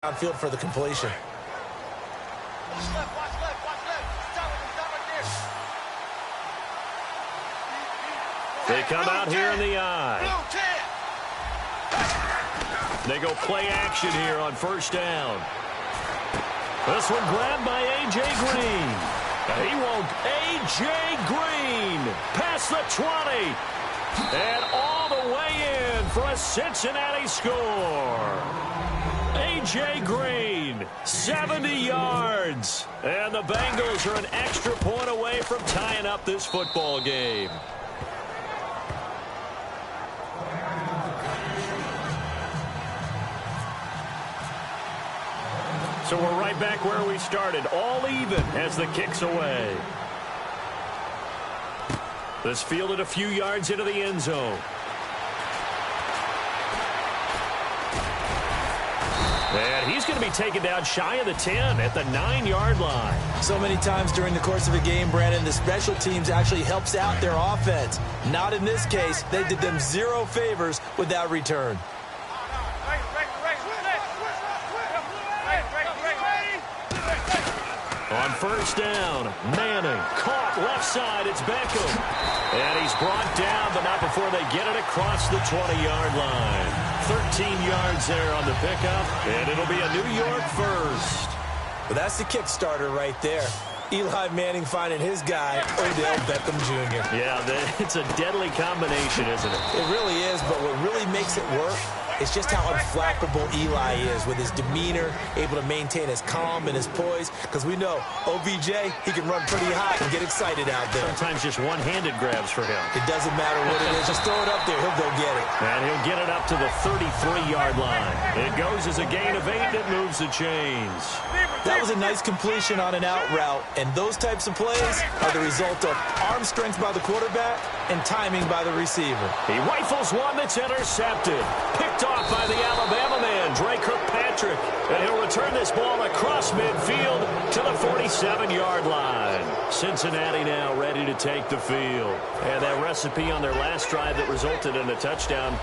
Downfield for the completion. Watch left, watch left, watch left. Stop right there. They come out here in the eye. They go play action here on first down. This one grabbed by A.J. Green. He won't. A.J. Green past the 20. And all the way in for a Cincinnati score. A.J. Green, 70 yards. And the Bengals are an extra point away from tying up this football game. So we're right back where we started, all even as the kick's away. This fielded a few yards into the end zone. And he's going to be taken down shy of the 10 at the 9-yard line. So many times during the course of a game, Brandon, the special teams actually helps out their offense. Not in this case. They did them zero favors with that return. On first down, Manning caught left side. It's Beckham. And he's brought down, but not before they get it across the 20-yard line. 13 yards there on the pickup, and it'll be a New York first. Well, that's the kick starter right there. Eli Manning finding his guy, Odell Beckham Jr. Yeah, it's a deadly combination, isn't it? It really is, but what really makes it work is just how unflappable Eli is with his demeanor, able to maintain his calm and his poise, because we know OBJ, he can run pretty hot and get excited out there. Sometimes just one-handed grabs for him. It doesn't matter what it is. Just throw it up there. He'll go get it. And he'll get it up to the 33-yard line. It goes as a gain of 8, and it moves the chains. That was a nice completion on an out route, and those types of plays are the result of arm strength by the quarterback and timing by the receiver. He rifles one that's intercepted. Picked off by the Alabama man, Dre Kirkpatrick. And he'll return this ball across midfield to the 47-yard line. Cincinnati now ready to take the field. And that recipe on their last drive that resulted in a touchdown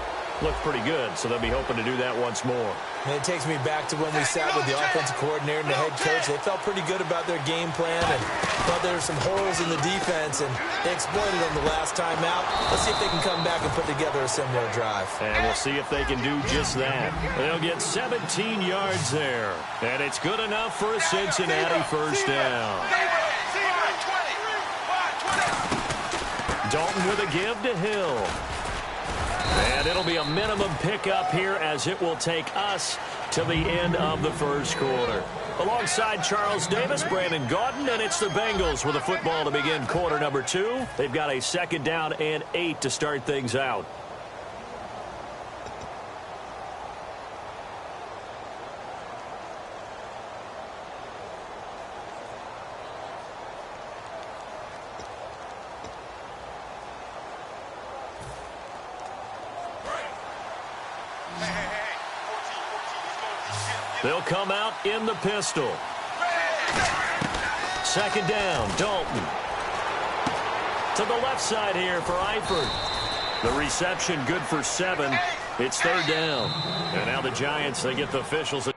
looked pretty good, so they'll be hoping to do that once more. And it takes me back to when we sat with the offensive coordinator and the head coach. They felt pretty good about their game plan and thought there were some holes in the defense, and they exploited them the last time out. Let's see if they can come back and put together a similar drive. And we'll see if they can do just that. They'll get 17 yards there, and it's good enough for a Cincinnati first down. Dalton with a give to Hill. And it'll be a minimum pickup here as it will take us to the end of the first quarter. Alongside Charles Davis, Brandon Gaudin, and it's the Bengals with a football to begin quarter number 2. They've got a 2nd down and 8 to start things out. They'll come out in the pistol. 2nd down, Dalton. To the left side here for Eifert. The reception good for 7. It's 3rd down. And now the Giants, they get the officials.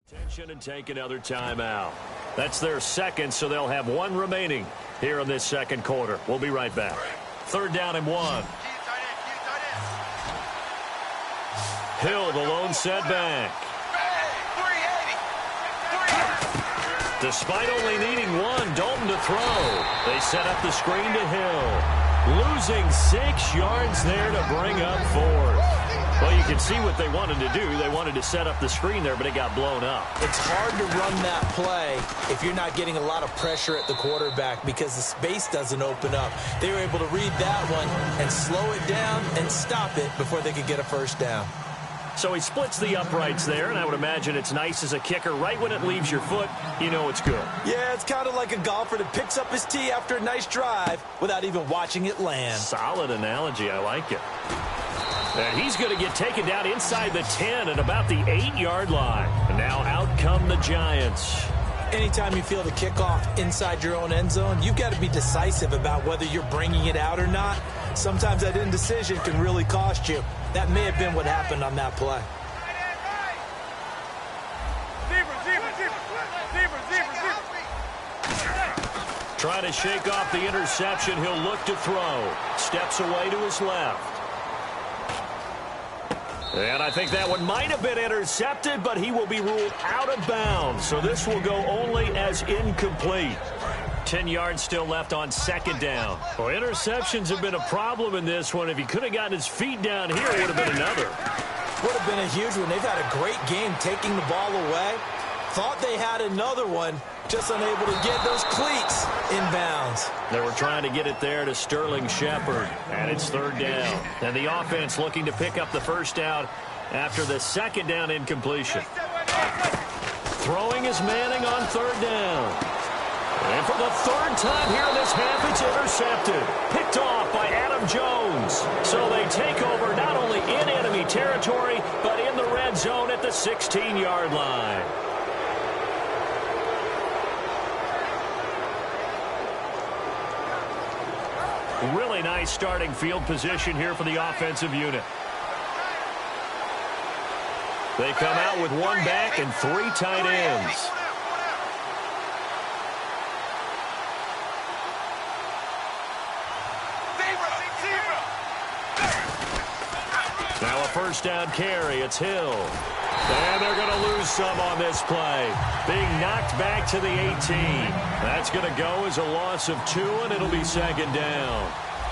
Attention and take another timeout. That's their 2nd, so they'll have 1 remaining here in this 2nd quarter. We'll be right back. 3rd down and 1. Hill, the lone setback. Despite only needing one, Dalton to throw. They set up the screen to Hill. Losing 6 yards there to bring up 4th. Well, you can see what they wanted to do. They wanted to set up the screen there, but it got blown up. It's hard to run that play if you're not getting a lot of pressure at the quarterback because the space doesn't open up. They were able to read that one and slow it down and stop it before they could get a first down. So he splits the uprights there, and I would imagine it's nice as a kicker. Right when it leaves your foot, you know it's good. Yeah, it's kind of like a golfer that picks up his tee after a nice drive without even watching it land. Solid analogy. I like it. And he's going to get taken down inside the 10 at about the 8-yard line. And now out come the Giants. Anytime you feel the kickoff inside your own end zone, you've got to be decisive about whether you're bringing it out or not. Sometimes that indecision can really cost you. That may have been what happened on that play. Trying to shake off the interception. He'll look to throw. Steps away to his left. And I think that one might have been intercepted, but he will be ruled out of bounds. So this will go only as incomplete. 10 yards still left on 2nd down. Well, interceptions have been a problem in this one. If he could have gotten his feet down here, it would have been another. Would have been a huge one. They've had a great game taking the ball away. Thought they had another one, just unable to get those cleats in bounds. They were trying to get it there to Sterling Shepard, and it's 3rd down. And the offense looking to pick up the first down after the 2nd down incompletion. Throwing is Manning on 3rd down. And for the 3rd time here in this half, it's intercepted. Picked off by Adam Jones. So they take over not only in enemy territory, but in the red zone at the 16-yard line. Really nice starting field position here for the offensive unit. They come out with 1 back and 3 tight ends. Now a first down carry. It's Hill. And they're going to lose some on this play. Being knocked back to the 18. That's going to go as a loss of 2, and it'll be 2nd down.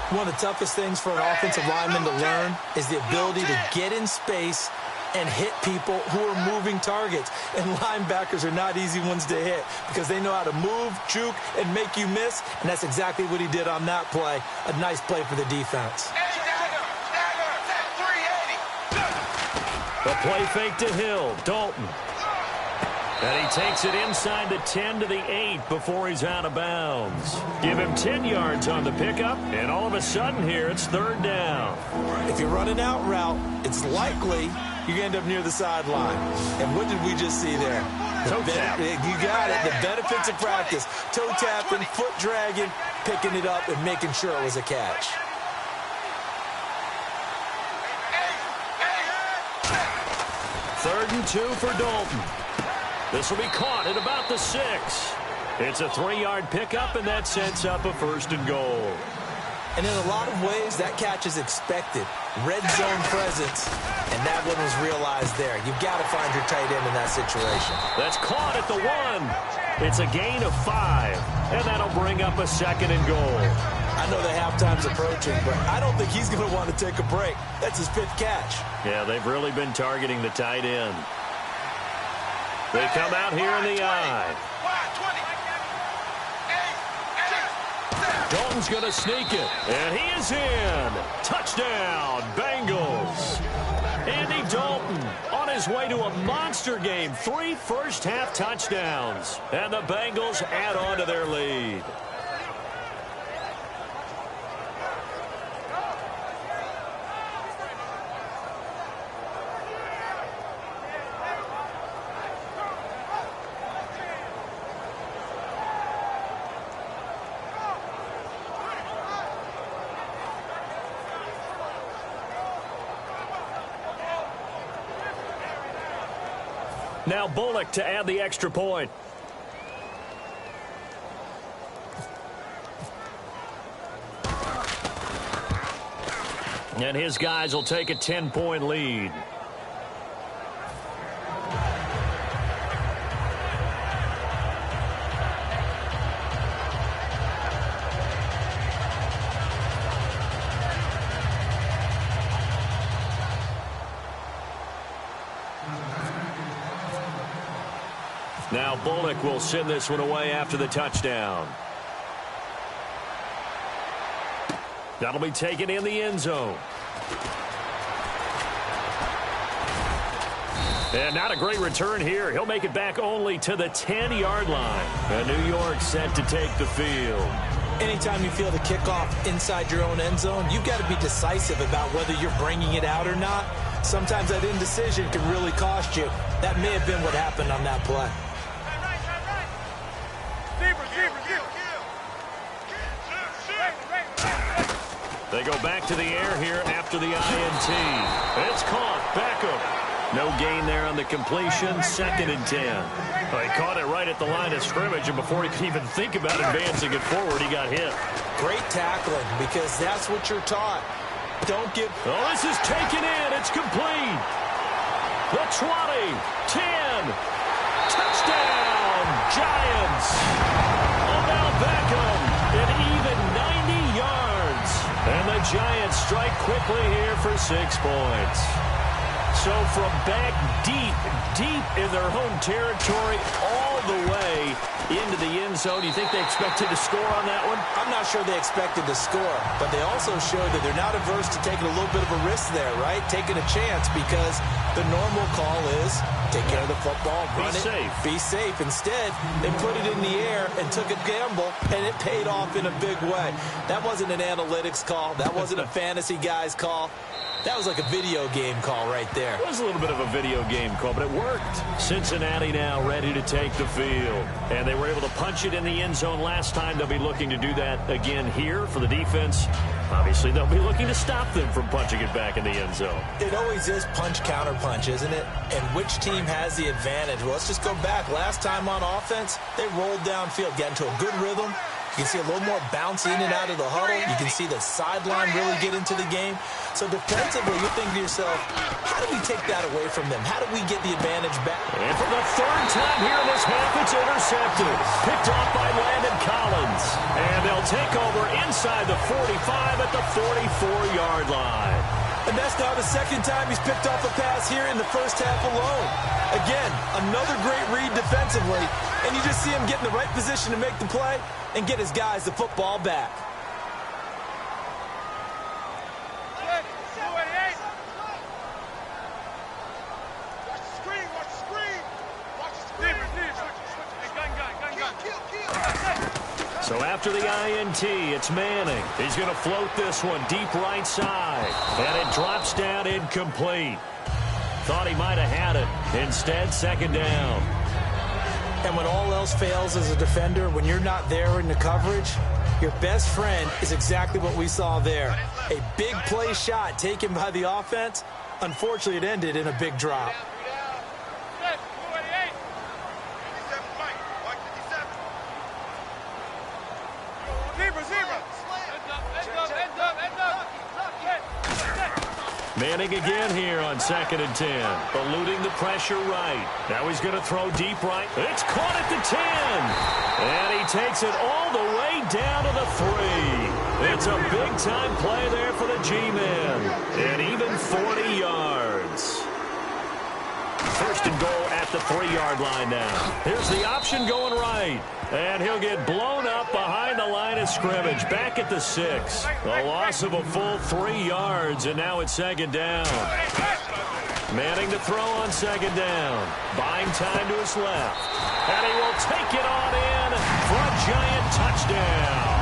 One of the toughest things for an offensive lineman to learn is the ability to get in space and hit people who are moving targets. And linebackers are not easy ones to hit because they know how to move, juke, and make you miss. And that's exactly what he did on that play. A nice play for the defense. The play fake to Hill. Dalton. And he takes it inside the 10 to the 8 before he's out of bounds. Give him 10 yards on the pickup, and all of a sudden here it's 3rd down. If you're running out route, it's likely you end up near the sideline. And what did we just see there? Toe tap. You got it. The benefits of practice. Toe tapping, foot dragging, picking it up, and making sure it was a catch. Third and 2 for Dalton. This will be caught at about the 6. It's a 3-yard pickup, and that sets up a 1st and goal. And in a lot of ways, that catch is expected. Red zone presence, and that one was realized there. You've got to find your tight end in that situation. That's caught at the 1. It's a gain of 5, and that'll bring up a 2nd and goal. I know the halftime's approaching, but I don't think he's going to want to take a break. That's his 5th catch. Yeah, they've really been targeting the tight end. They come out here in the I. Dalton's going to sneak it, and he is in. Touchdown, Bengals. Andy Dalton on his way to a monster game. 3 first-half touchdowns, and the Bengals add on to their lead. Now Bullock to add the extra point. And his guys will take a 10-point lead. Now Bullock will send this one away after the touchdown. That'll be taken in the end zone. And not a great return here. He'll make it back only to the 10-yard line. And New York set to take the field. Anytime you feel the kickoff inside your own end zone, you've got to be decisive about whether you're bringing it out or not. Sometimes that indecision can really cost you. That may have been what happened on that play. They go back to the air here after the INT. It's caught. Beckham. No gain there on the completion. 2nd and 10. Well, he caught it right at the line of scrimmage, and before he could even think about advancing it forward, he got hit. Great tackling, because that's what you're taught. Don't give... Oh, this is taken in. It's complete. The 20, 10. Touchdown, Giants. Odell Beckham, an even 90 yards. And the Giants strike quickly here for 6 points. So from back deep in their home territory, all the way into the end zone, you think they expected to score on that one? I'm not sure they expected to score, but they also showed that they're not averse to taking a little bit of a risk there, right? Taking a chance, because the normal call is take care of the football, run it, be safe. Instead, they put it in the air and took a gamble, and it paid off in a big way. That wasn't an analytics call. That wasn't a fantasy guy's call. That was like a video game call right there. It was a little bit of a video game call, but it worked. Cincinnati now ready to take the field. And they were able to punch it in the end zone last time. They'll be looking to do that again here for the defense. Obviously, they'll be looking to stop them from punching it back in the end zone. It always is punch-counter-punch, isn't it? And which team has the advantage? Well, let's just go back. Last time on offense, they rolled downfield, got into a good rhythm. You can see a little more bounce in and out of the huddle. You can see the sideline really get into the game. So defensively, you think to yourself, how do we take that away from them? How do we get the advantage back? And for the 3rd time here in this half, it's intercepted. Picked off by Landon Collins. And they'll take over inside the 45 at the 44-yard line. And that's now the 2nd time he's picked off a pass here in the first half alone. Again, another great read defensively. And you just see him get in the right position to make the play and get his guys the football back. So after the INT, it's Manning. He's going to float this one deep right side. And it drops down incomplete. Thought he might have had it. Instead, 2nd down. And when all else fails as a defender, when you're not there in the coverage, your best friend is exactly what we saw there. A big play shot taken by the offense. Unfortunately, it ended in a big drop. Manning again here on 2nd and 10. Eluding the pressure right. Now he's going to throw deep right. It's caught at the 10. And he takes it all the way down to the 3. It's a big-time play there for the G-men. And even 40 yards. 1st and goal at the 3-yard line now. Here's the option going right. And he'll get blown up behind the line of scrimmage. Back at the 6. A loss of a full 3 yards, and now it's 2nd down. Manning to throw on 2nd down. Buying time to his left. And he will take it on in for a Giant touchdown.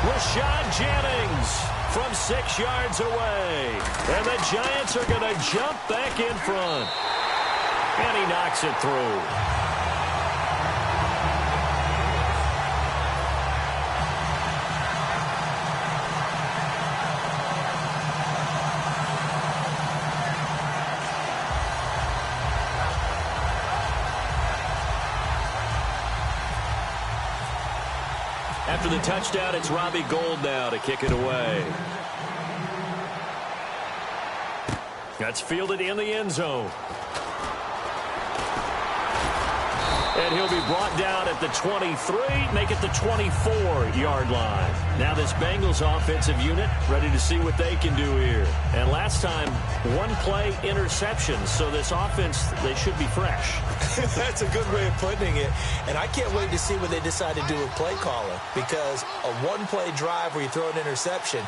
Rashad Jennings from 6 yards away. And the Giants are going to jump back in front. And he knocks it through. After the touchdown, it's Robbie Gould now to kick it away. That's fielded in the end zone. And he'll be brought down at the 23, make it the 24-yard line. Now this Bengals offensive unit ready to see what they can do here. And last time, one-play interception, so this offense, they should be fresh. That's a good way of putting it. And I can't wait to see what they decide to do with play calling, because a one-play drive where you throw an interception,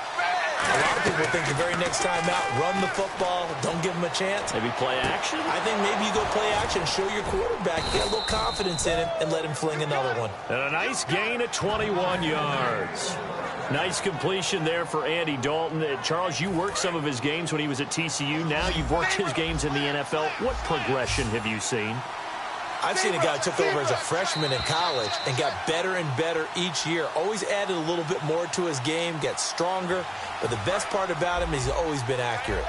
a lot of people think the very next time out, run the football, don't give them a chance. Maybe play action? I think maybe you go play action, show your quarterback, get a little confidence in him, and let him fling another one. And a nice gain at 21 yards. Nice completion there for Andy Dalton. Charles, you worked some of his games when he was at TCU. Now you've worked his games in the NFL. What progression have you seen? I've seen a guy who took over as a freshman in college and got better and better each year. Always added a little bit more to his game, gets stronger. But the best part about him is he's always been accurate.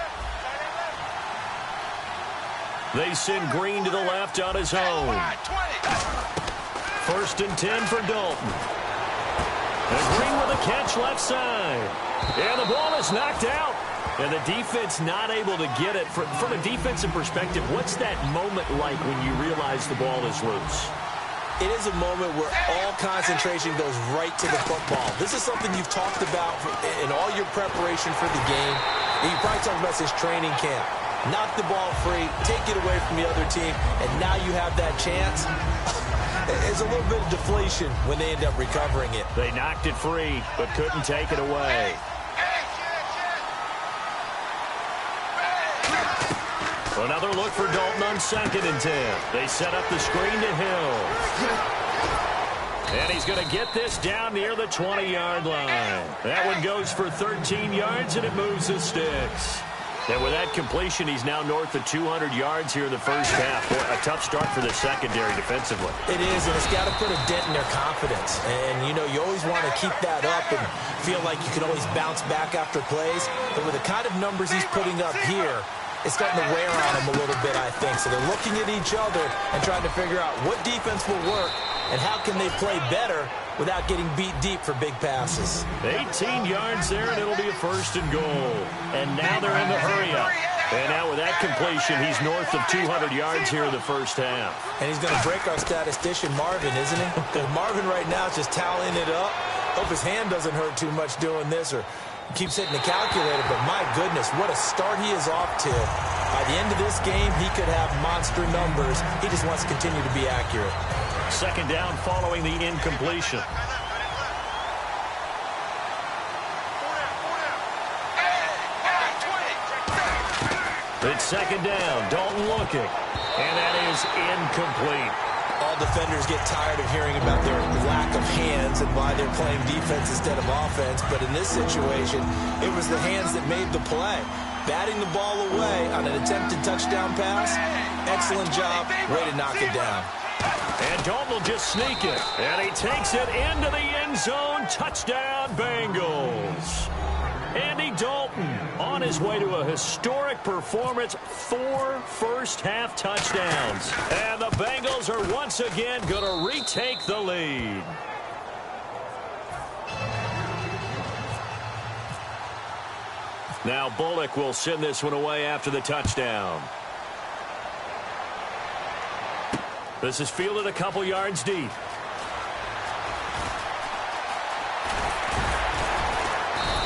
They send Green to the left on his own. 1st and 10 for Dalton. And Green with a catch left side. And the ball is knocked out. And the defense not able to get it. From a defensive perspective, what's that moment like when you realize the ball is loose? It is a moment where all concentration goes right to the football. This is something you've talked about in all your preparation for the game. And you probably talked about this training camp. Knock the ball free, take it away from the other team, and now you have that chance. It's a little bit of deflation when they end up recovering it. They knocked it free, but couldn't take it away. Another look for Dalton on 2nd and 10. They set up the screen to Hill. And he's going to get this down near the 20-yard line. That one goes for 13 yards, and it moves the sticks. And with that completion, he's now north of 200 yards here in the first half. Boy, a tough start for the secondary defensively. It is, and it's got to put a dent in their confidence. And, you know, you always want to keep that up and feel like you can always bounce back after plays. But with the kind of numbers he's putting up here, it's starting to wear on them a little bit, I think. So they're looking at each other and trying to figure out what defense will work and how can they play better without getting beat deep for big passes. 18 yards there, and it'll be a 1st and goal. And now they're in the hurry-up. And now with that completion, he's north of 200 yards here in the first half. And he's going to break our statistician, Marvin, isn't he? Because Marvin right now is just tallying it up. Hope his hand doesn't hurt too much doing this or keeps hitting the calculator, but my goodness, what a start he is off to. By the end of this game, he could have monster numbers. He just wants to continue to be accurate. 2nd down following the incompletion. It's 2nd down. Dalton looking. And that is incomplete. All defenders get tired of hearing about their lack of hands and why they're playing defense instead of offense. But in this situation, it was the hands that made the play. Batting the ball away on an attempted touchdown pass. Excellent job. Way to knock it down. And Dalton will just sneak it. And he takes it into the end zone. Touchdown, Bengals. Andy Dalton on his way to a historic performance. 4 first-half touchdowns. And the Bengals are once again going to retake the lead. Now Bullock will send this one away after the touchdown. This is fielded a couple yards deep.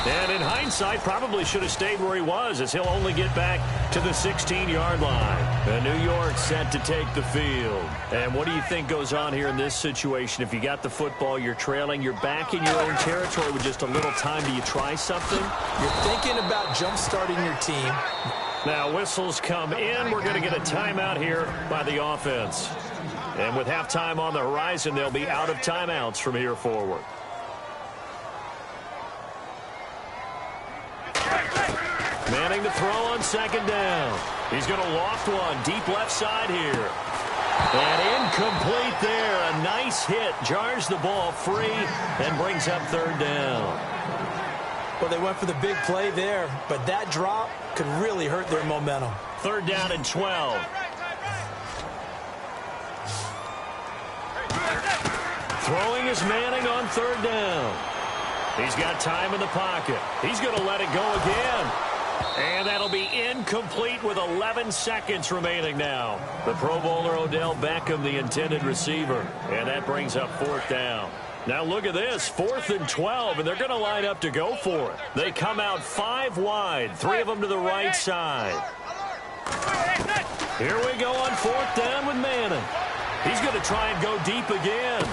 And in hindsight, probably should have stayed where he was, as he'll only get back to the 16-yard line. And New York set to take the field. And what do you think goes on here in this situation? If you got the football, you're trailing, you're back in your own territory with just a little time. Do you try something? You're thinking about jump-starting your team. Now whistles come in. We're going to get a timeout here by the offense. And with halftime on the horizon, they'll be out of timeouts from here forward. Manning to throw on 2nd down. He's going to loft one deep left side here. And incomplete there. A nice hit. Jars the ball free and brings up 3rd down. Well, they went for the big play there, but that drop could really hurt their momentum. 3rd down and 12. Throwing is Manning on 3rd down. He's got time in the pocket. He's going to let it go again. And that'll be incomplete with 11 seconds remaining now. The Pro Bowler Odell Beckham, the intended receiver. And that brings up 4th down. Now look at this, 4th and 12, and they're going to line up to go for it. They come out 5 wide, 3 of them to the right side. Here we go on 4th down with Manning. He's going to try and go deep again.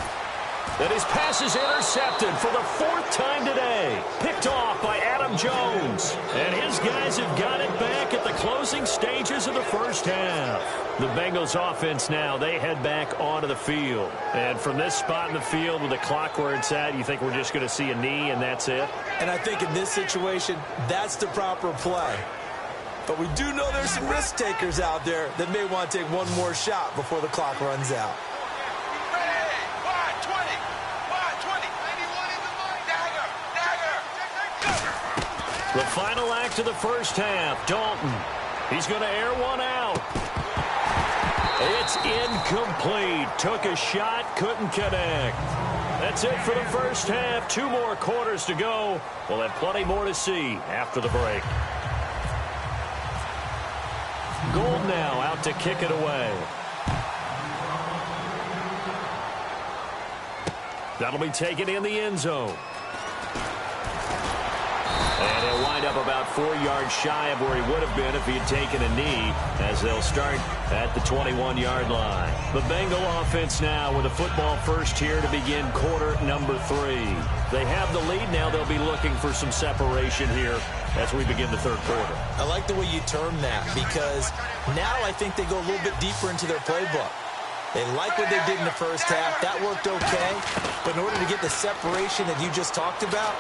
And his pass is intercepted for the 4th time today. Picked off by Adam Jones. And his guys have got it back at the closing stages of the first half. The Bengals offense now, they head back onto the field. And from this spot in the field with the clock where it's at, you think we're just going to see a knee and that's it? And I think in this situation, that's the proper play. But we do know there's some risk takers out there that may want to take one more shot before the clock runs out. The final act of the first half, Dalton. He's going to air one out. It's incomplete. Took a shot, couldn't connect. That's it for the first half. 2 more quarters to go. We'll have plenty more to see after the break. Gold now out to kick it away. That'll be taken in the end zone. And he'll wind up about 4 yards shy of where he would have been if he had taken a knee, as they'll start at the 21-yard line. The Bengal offense now with a football first here to begin quarter number 3. They have the lead now. They'll be looking for some separation here as we begin the third quarter. I like the way you term that, because now I think they go a little bit deeper into their playbook. They like what they did in the first half. That worked okay. But in order to get the separation that you just talked about,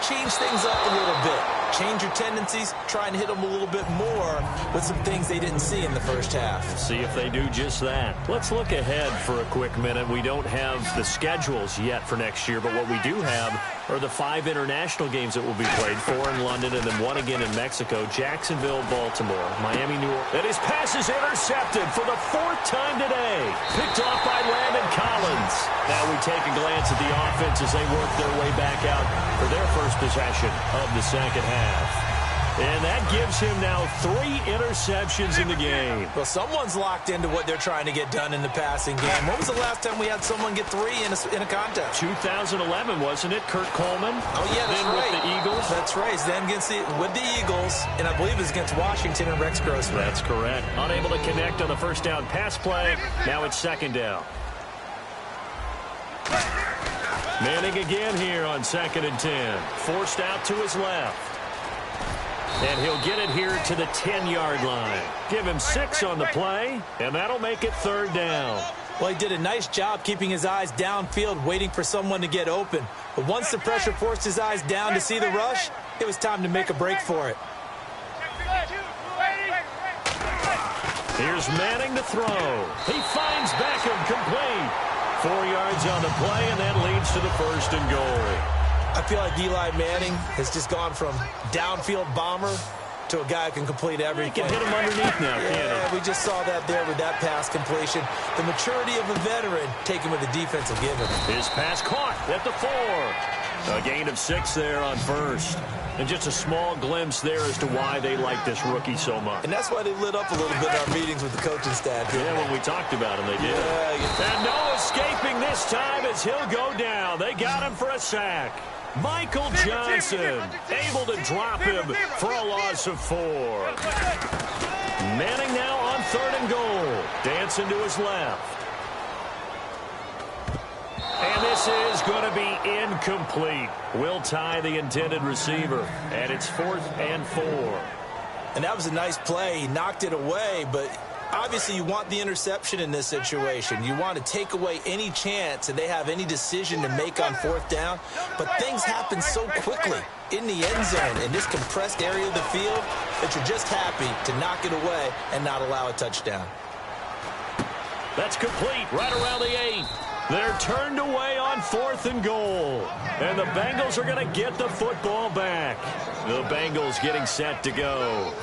change things up a little bit. Change your tendencies. Try and hit them a little bit more with some things they didn't see in the first half. See if they do just that. Let's look ahead for a quick minute. We don't have the schedules yet for next year, but what we do have are the 5 international games that will be played, 4 in London and then 1 again in Mexico, Jacksonville, Baltimore, Miami, New Orleans. And his pass is intercepted for the 4th time today. Picked off by Landon Collins. Now we take a glance at the offense as they work their way back out for their first possession of the second half. And that gives him now 3 interceptions in the game. Well, someone's locked into what they're trying to get done in the passing game. When was the last time we had someone get 3 in a contest? 2011, wasn't it? Kurt Coleman? Oh, yeah, that's then right. With the Eagles? That's right. Then with the Eagles, and I believe it was against Washington and Rex Grossman. That's correct. Unable to connect on the first down pass play. Now it's second down. Manning again here on 2nd and 10. Forced out to his left. And he'll get it here to the 10-yard line. Give him 6 on the play, and that'll make it 3rd down. Well, he did a nice job keeping his eyes downfield, waiting for someone to get open. But once the pressure forced his eyes down to see the rush, it was time to make a break for it. Here's Manning to throw. He finds Beckham complete. 4 yards on the play, and that leads to the 1st and goal. I feel like Eli Manning has just gone from downfield bomber to a guy who can complete everything. He can hit him underneath now, can't he? We just saw that there with that pass completion. The maturity of a veteran taken with the defense will give him. His pass caught at the 4. A gain of 6 there on 1st. And just a small glimpse there as to why they like this rookie so much. And that's why they lit up a little bit in our meetings with the coaching staff. Yeah, when we talked about him, they did. Yeah. And no escaping this time as he'll go down. They got him for a sack. Michael Johnson able to drop him for a loss of 4. Manning now on 3rd and goal. Dancing to his left. And this is going to be incomplete. Will tie the intended receiver. And it's 4th and 4. And that was a nice play. He knocked it away, but obviously you want the interception in this situation. You want to take away any chance and they have any decision to make on 4th down. But things happen so quickly in the end zone in this compressed area of the field that you're just happy to knock it away and not allow a touchdown. That's complete right around the 8. They're turned away on 4th and goal. And the Bengals are going to get the football back. The Bengals getting set to go.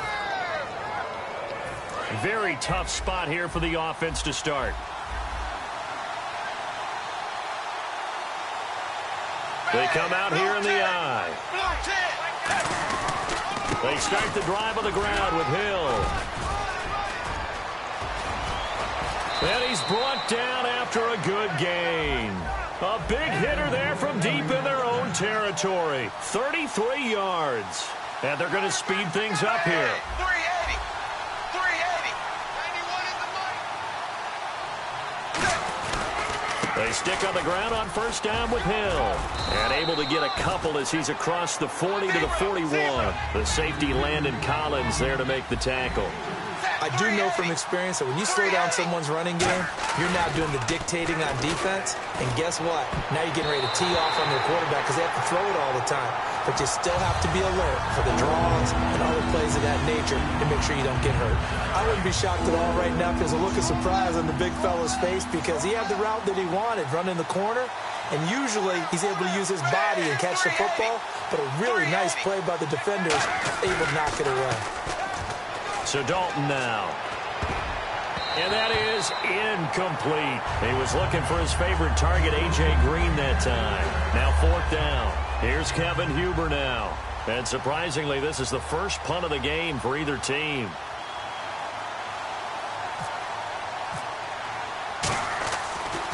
Very tough spot here for the offense to start. They come out here in the eye. They start the drive on the ground with Hill. And he's brought down after a good gain. A big hitter there from deep in their own territory. 33 yards. And they're going to speed things up here. 380. 380. 91 in the mic. They stick on the ground on first down with Hill. And able to get a couple as he's across the 40 to the 41. The safety Landon Collins there to make the tackle. I do know from experience that when you slow down someone's running game, you're now doing the dictating on defense. And guess what? Now you're getting ready to tee off on their quarterback because they have to throw it all the time. But you still have to be alert for the draws and other plays of that nature to make sure you don't get hurt. I wouldn't be shocked at all right now if there's a look of surprise on the big fella's face because he had the route that he wanted, running the corner. And usually he's able to use his body and catch the football. But a really nice play by the defenders, able to knock it away. So Dalton now. And that is incomplete. He was looking for his favorite target, A.J. Green, that time. Now 4th down. Here's Kevin Huber now. And surprisingly, this is the first punt of the game for either team.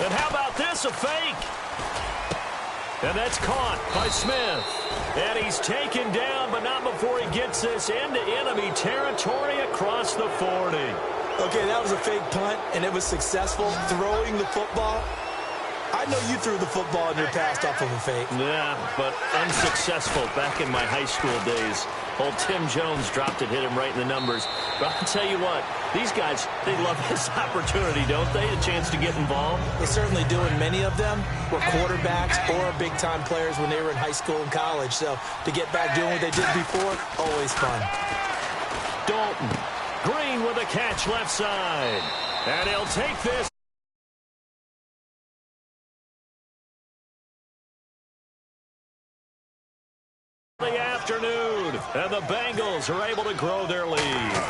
And how about this, a fake? And that's caught by Smith. And he's taken down, but not before he gets this into enemy territory across the 40. Okay, that was a fake punt, and it was successful throwing the football. I know you threw the football in your past off of a fake. Yeah, but unsuccessful back in my high school days. Old Tim Jones dropped it, hit him right in the numbers. But I'll tell you what, these guys, they love this opportunity, don't they? A chance to get involved. They certainly do, and many of them were quarterbacks or big-time players when they were in high school and college. So to get back doing what they did before, always fun. Dalton. Green with a catch left side. And he'll take this. The afternoon. And the Bengals are able to grow their lead.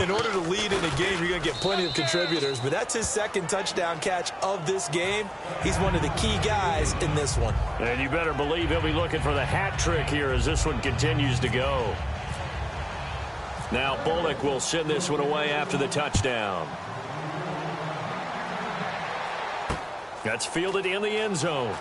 In order to lead in a game, you're going to get plenty of contributors, but that's his second touchdown catch of this game. He's one of the key guys in this one. And you better believe he'll be looking for the hat trick here as this one continues to go. Now Bullock will send this one away after the touchdown. That's fielded in the end zone.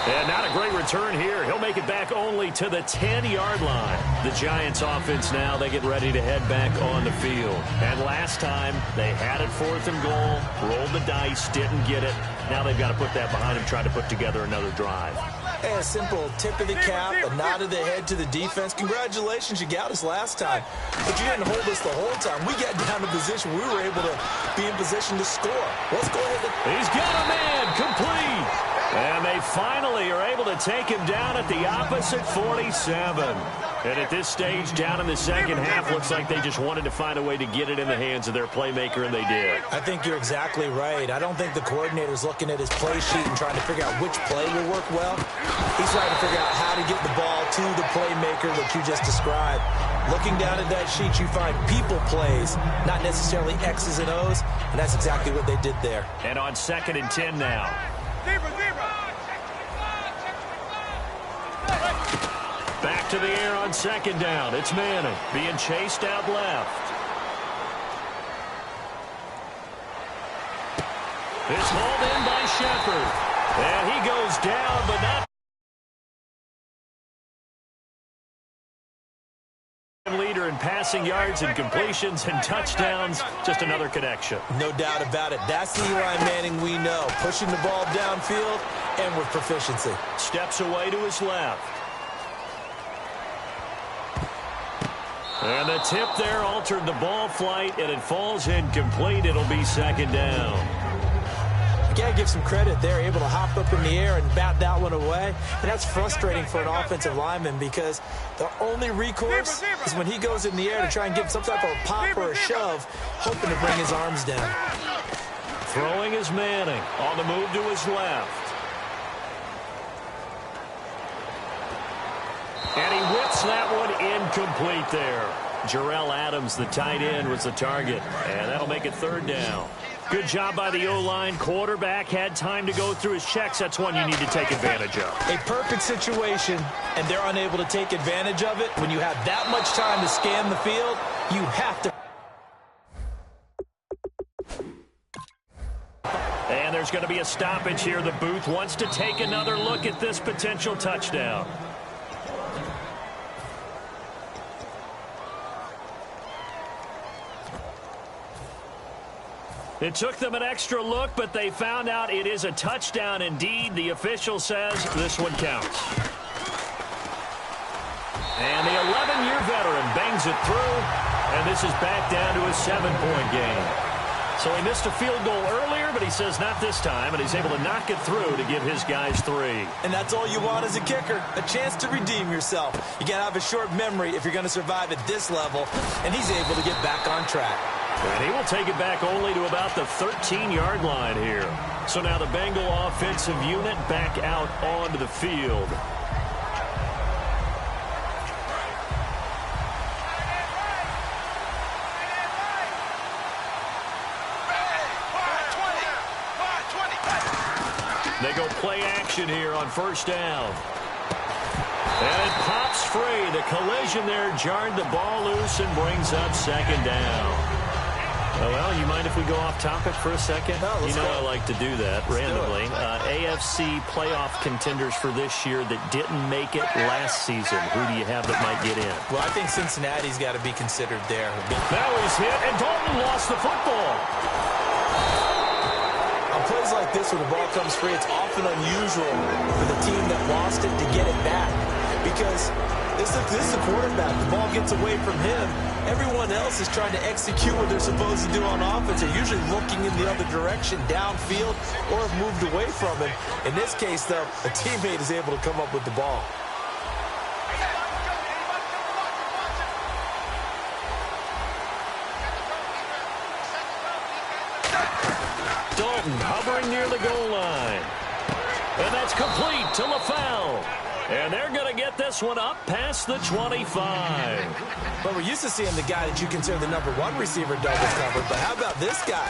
And not a great return here. He'll make it back only to the 10-yard line. The Giants offense now, they get ready to head back on the field. And last time, they had it 4th and goal, rolled the dice, didn't get it. Now they've got to put that behind them, try to put together another drive. Hey, a simple tip of the cap, a nod of the head to the defense. Congratulations, you got us last time. But you didn't hold us the whole time. We got down to position. We were able to be in position to score. Let's go ahead. He's got a man complete. And they finally are able to take him down at the opposite 47. And at this stage, down in the second half, looks like they just wanted to find a way to get it in the hands of their playmaker, and they did. I think you're exactly right. I don't think the coordinator's looking at his play sheet and trying to figure out which play will work well. He's trying to figure out how to get the ball to the playmaker that you just described. Looking down at that sheet, you find people plays, not necessarily X's and O's, and that's exactly what they did there. And on 2nd and 10 now. Back to the air on 2nd down. It's Manning being chased out left. It's hauled in by Shepard. And he goes down, but not. Leader in passing yards and completions and touchdowns. Just another connection. No doubt about it. That's the Eli Manning we know. Pushing the ball downfield and with proficiency. Steps away to his left. And the tip there altered the ball flight, and it falls incomplete. It'll be 2nd down. You got to give some credit. They're able to hop up in the air and bat that one away. And that's frustrating for an offensive lineman because the only recourse is when he goes in the air to try and give some type of a pop or a shove, hoping to bring his arms down. Throwing is Manning. On the move to his left. And he whips that one incomplete there. Jarrell Adams, the tight end, was the target. And that'll make it 3rd down. Good job by the O-line. Quarterback had time to go through his checks. That's one you need to take advantage of. A perfect situation, and they're unable to take advantage of it. When you have that much time to scan the field, you have to. And there's going to be a stoppage here. The booth wants to take another look at this potential touchdown. It took them an extra look, but they found out it is a touchdown indeed. The official says this one counts. And the 11-year veteran bangs it through, and this is back down to a 7-point game. So he missed a field goal earlier, but he says not this time, and he's able to knock it through to give his guys 3. And that's all you want as a kicker, a chance to redeem yourself. You got to have a short memory if you're going to survive at this level, and he's able to get back on track. And he will take it back only to about the 13-yard line here. So now the Bengal offensive unit back out onto the field. They go play action here on first down. And it pops free. The collision there jarred the ball loose and brings up second down. Oh, well, you mind if we go off topic for a second? No, you know go. I like to do that randomly. AFC playoff contenders for this year that didn't make it last season. Who do you have that might get in? Well, I think Cincinnati's got to be considered there. Now he's hit, and Dalton lost the football. On plays like this where the ball comes free, it's often unusual for the team that lost it to get it back. Because this is a quarterback. The ball gets away from him. Everyone else is trying to execute what they're supposed to do on offense. They're usually looking in the other direction, downfield, or have moved away from him. In this case, though, a teammate is able to come up with the ball. Dalton hovering near the goal line. And that's complete to LaFell. And they're going to get this one up past the 25. Well, we're used to seeing the guy that you consider the #1 receiver double covered, but how about this guy?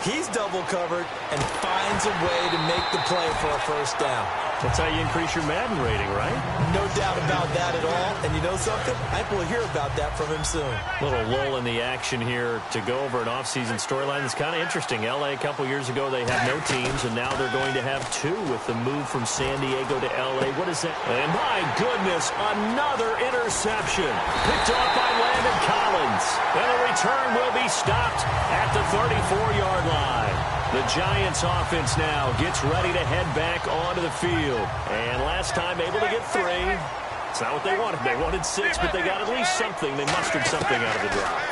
He's double covered and finds a way to make the play for a first down. That's how you increase your Madden rating, right? No doubt about that at all. And you know something? I think we'll hear about that from him soon. Little lull in the action here to go over an offseason storyline that's kind of interesting. L.A. a couple years ago, they had no teams, and now they're going to have 2 with the move from San Diego to L.A. What is that? And my goodness, another interception. Picked off by Landon Collins. And the return will be stopped at the 34-yard line. The Giants offense now gets ready to head back onto the field. And last time able to get 3. It's not what they wanted. They wanted 6, but they got at least something. They mustered something out of the drive.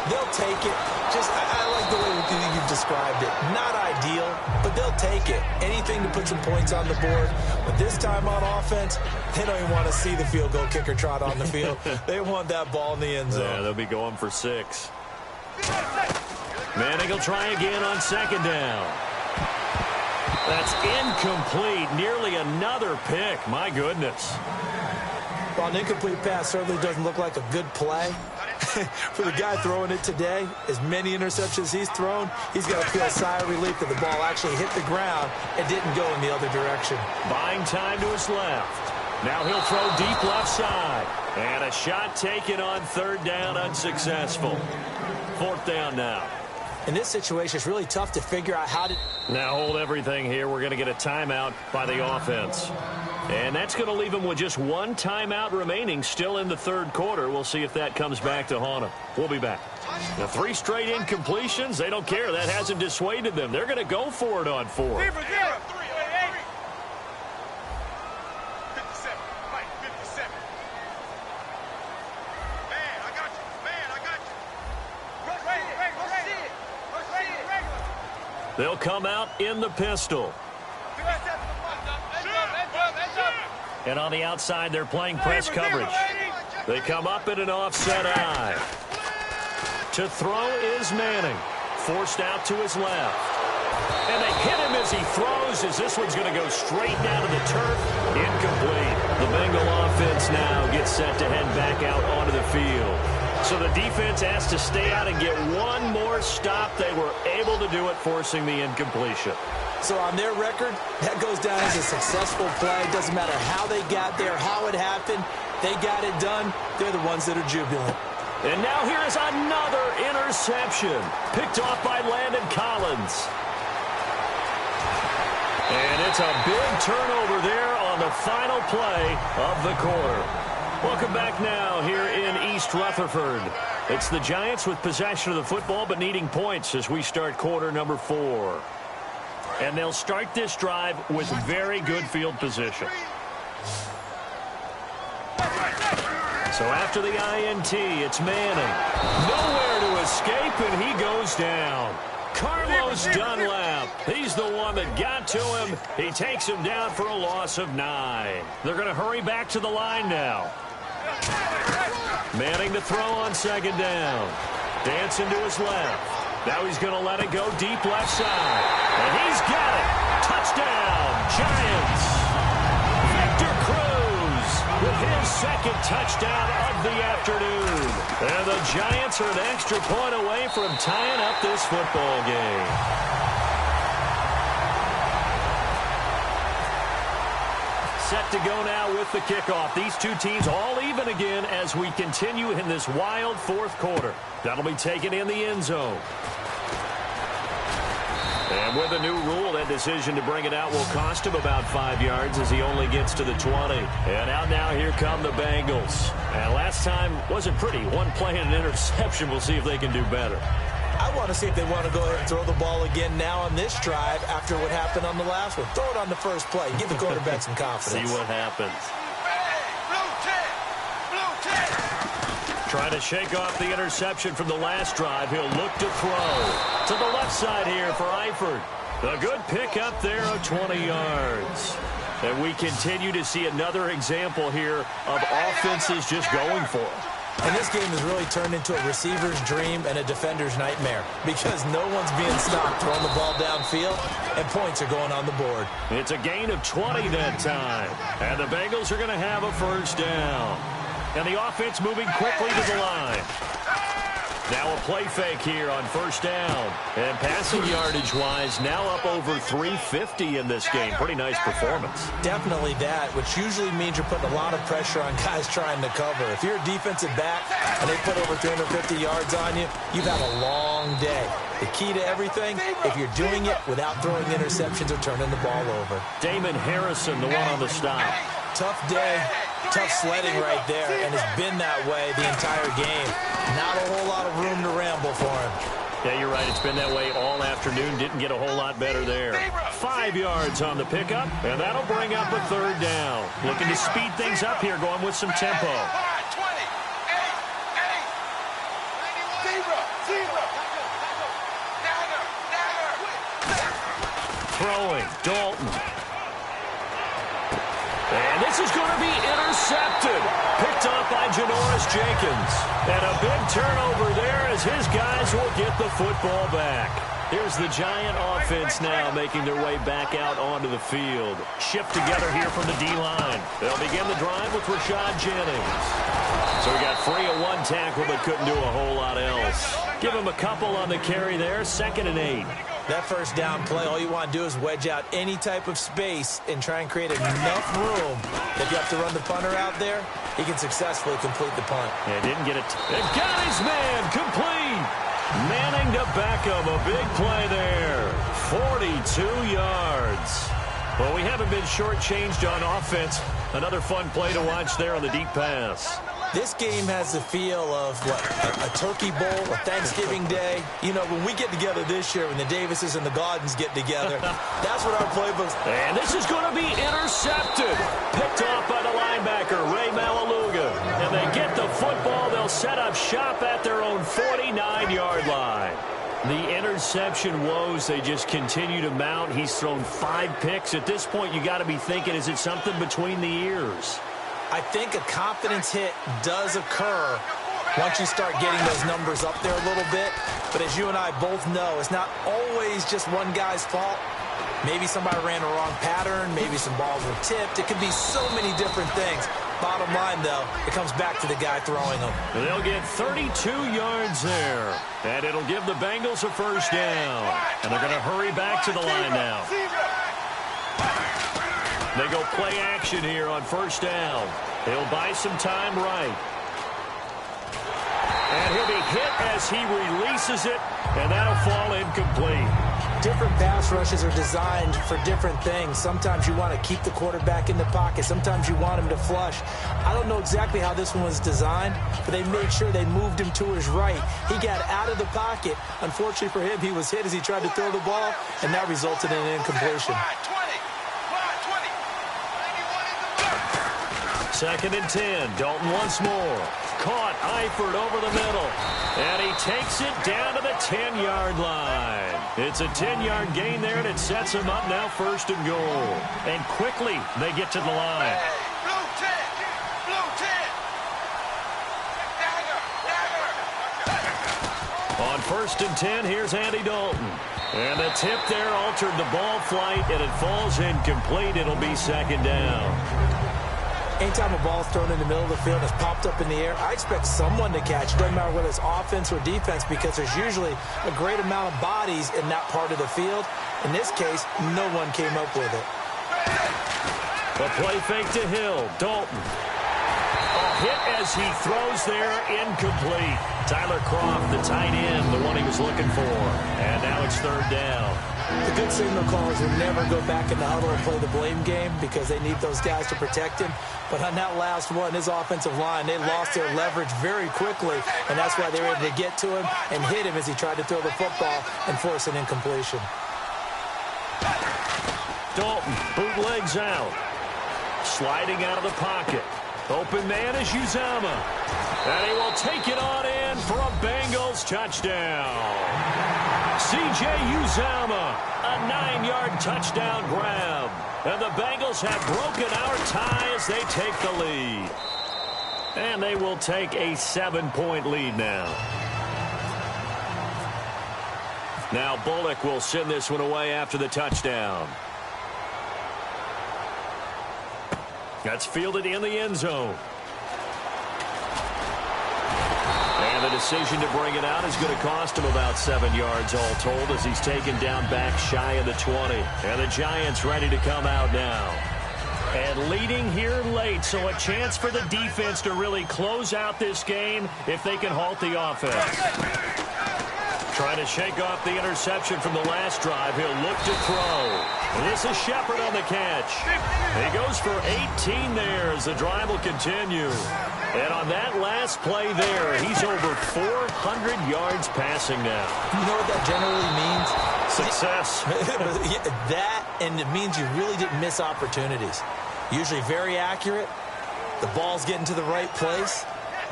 They'll take it. I like the way you've described it. Not ideal, but they'll take it. Anything to put some points on the board. But this time on offense, they don't even want to see the field goal kicker trot on the field. They want that ball in the end zone. Yeah, they'll be going for 6. Manning will try again on second down. That's incomplete. Nearly another pick. My goodness. Well, an incomplete pass certainly doesn't look like a good play. For the guy throwing it today, as many interceptions he's thrown, he's got to feel a sigh of relief that the ball actually hit the ground and didn't go in the other direction. Buying time to his left. Now he'll throw deep left side. And a shot taken on third down, unsuccessful. Fourth down now. In this situation, it's really tough to figure out how to... Now hold everything here. We're going to get a timeout by the offense. And that's going to leave them with just 1 timeout remaining still in the third quarter. We'll see if that comes back to haunt them. We'll be back. The 3 straight incompletions, they don't care. That hasn't dissuaded them. They're going to go for it on 4. They'll come out in the pistol. And on the outside, they're playing press coverage. They come up in an offset eye. To throw is Manning. Forced out to his left. And they hit him as he throws, as this one's going to go straight down to the turf. Incomplete. The Bengal offense now gets set to head back out onto the field. So the defense has to stay out and get one more stop. They were able to do it, forcing the incompletion. So on their record, that goes down as a successful play. Doesn't matter how they got there, how it happened. They got it done. They're the ones that are jubilant. And now here is another interception. Picked off by Landon Collins. And it's a big turnover there on the final play of the quarter. Welcome back now here in East Rutherford. It's the Giants with possession of the football but needing points as we start quarter number 4. And they'll start this drive with very good field position. So after the INT, it's Manning. Nowhere to escape, and he goes down. Carlos Dunlap, he's the one that got to him. He takes him down for a loss of 9. They're going to hurry back to the line now. Manning to throw on second down. Dancing to his left. Now he's going to let it go deep left side. And he's got it. Touchdown, Giants. Victor Cruz with his second touchdown of the afternoon. And the Giants are an extra point away from tying up this football game. Set to go now with the kickoff. These two teams all even again as we continue in this wild fourth quarter. That'll be taken in the end zone. And with a new rule, that decision to bring it out will cost him about 5 yards as he only gets to the 20. And out now, here come the Bengals. And last time wasn't pretty. One play and an interception. We'll see if they can do better. I want to see if they want to go ahead and throw the ball again now on this drive after what happened on the last one. Throw it on the first play. Give the quarterback some confidence. See what happens. Trying to shake off the interception from the last drive. He'll look to throw. To the left side here for Eifert. A good pickup there of 20 yards. And we continue to see another example here of offenses just going for it. And this game has really turned into a receiver's dream and a defender's nightmare because no one's being stopped throwing the ball downfield, and points are going on the board. It's a gain of 20 that time. And the Bengals are going to have a first down. And the offense moving quickly to the line. Now a play fake here on first down. And passing yardage-wise, now up over 350 in this game. Pretty nice performance. Definitely that, which usually means you're putting a lot of pressure on guys trying to cover. If you're a defensive back and they put over 350 yards on you, you've had a long day. The key to everything, if you're doing it without throwing interceptions or turning the ball over. Damon Harrison, the one on the stop. Tough day, tough sledding right there, and it's been that way the entire game. Not a whole lot of room to ramble for him. Yeah, you're right. It's been that way all afternoon. Didn't get a whole lot better there. 5 yards on the pickup, and that'll bring up a third down. Looking to speed things up here, going with some tempo. Throwing, Dalton. And this is going to be intercepted. Picked off by Janoris Jenkins. And a big turnover there as his guys will get the football back. Here's the Giant offense now making their way back out onto the field. Shift together here from the D-line. They'll begin the drive with Rashad Jennings. So he got free of one tackle but couldn't do a whole lot else. Give him a couple on the carry there. 2nd and 8. That first down play, all you want to do is wedge out any type of space and try and create enough room. If you have to run the punter out there, he can successfully complete the punt. Yeah, didn't get it. It got his man complete. Manning to Beckham. A big play there. 42 yards. Well, we haven't been shortchanged on offense. Another fun play to watch there on the deep pass. This game has the feel of, what, a turkey bowl, a Thanksgiving day. You know, when we get together this year, when the Davises and the Gaudens get together, that's what our playbook's. And this is going to be intercepted. Picked off by the linebacker, Ray Malaluga. And they get the football. They'll set up shop at their own 49-yard line. The interception woes, they just continue to mount. He's thrown 5 picks. At this point, you got to be thinking, is it something between the ears? I think a confidence hit does occur once you start getting those numbers up there a little bit. But as you and I both know, it's not always just one guy's fault. Maybe somebody ran a wrong pattern. Maybe some balls were tipped. It could be so many different things. Bottom line, though, it comes back to the guy throwing them. They'll get 32 yards there, and it'll give the Bengals a first down. And they're going to hurry back to the line now. They go play action here on first down. He'll buy some time right. And he'll be hit as he releases it, and that'll fall incomplete. Different pass rushes are designed for different things. Sometimes you want to keep the quarterback in the pocket. Sometimes you want him to flush. I don't know exactly how this one was designed, but they made sure they moved him to his right. He got out of the pocket. Unfortunately for him, he was hit as he tried to throw the ball, and that resulted in an incompletion. 2nd and 10. Dalton once more. Caught Eifert over the middle. And he takes it down to the 10-yard line. It's a 10-yard gain there, and it sets him up now 1st and goal. And quickly they get to the line. Blue 10. Blue 10. On 1st and 10, here's Andy Dalton. And the tip there altered the ball flight, and it falls incomplete. It'll be 2nd down. Anytime a ball's thrown in the middle of the field and it's popped up in the air, I expect someone to catch. It doesn't matter whether it's offense or defense, because there's usually a great amount of bodies in that part of the field. In this case, no one came up with it. A play fake to Hill. Dalton. A hit as he throws there, incomplete. Tyler Kroft, the tight end, the one he was looking for. And now it's 3rd down. The good signal callers will never go back in the huddle and play the blame game because they need those guys to protect him. But on that last one, his offensive line, they lost their leverage very quickly, and that's why they were able to get to him and hit him as he tried to throw the football and force an incompletion. Dalton bootlegs out. Sliding out of the pocket. Open man is Uzama. And he will take it on in for a Bengals touchdown. C.J. Uzama, a 9-yard touchdown grab. And the Bengals have broken our tie as they take the lead. And they will take a 7-point lead now. Now Bullock will send this one away after the touchdown. That's fielded in the end zone. And the decision to bring it out is going to cost him about 7 yards all told as he's taken down back shy of the 20. And the Giants ready to come out now. And leading here late, so a chance for the defense to really close out this game if they can halt the offense. Trying to shake off the interception from the last drive. He'll look to throw. And this is Shepard on the catch. He goes for 18 there as the drive will continue. And on that last play there, he's over 400 yards passing now. You know what that generally means? Success. That, and it means you really didn't miss opportunities. Usually very accurate. The ball's getting to the right place.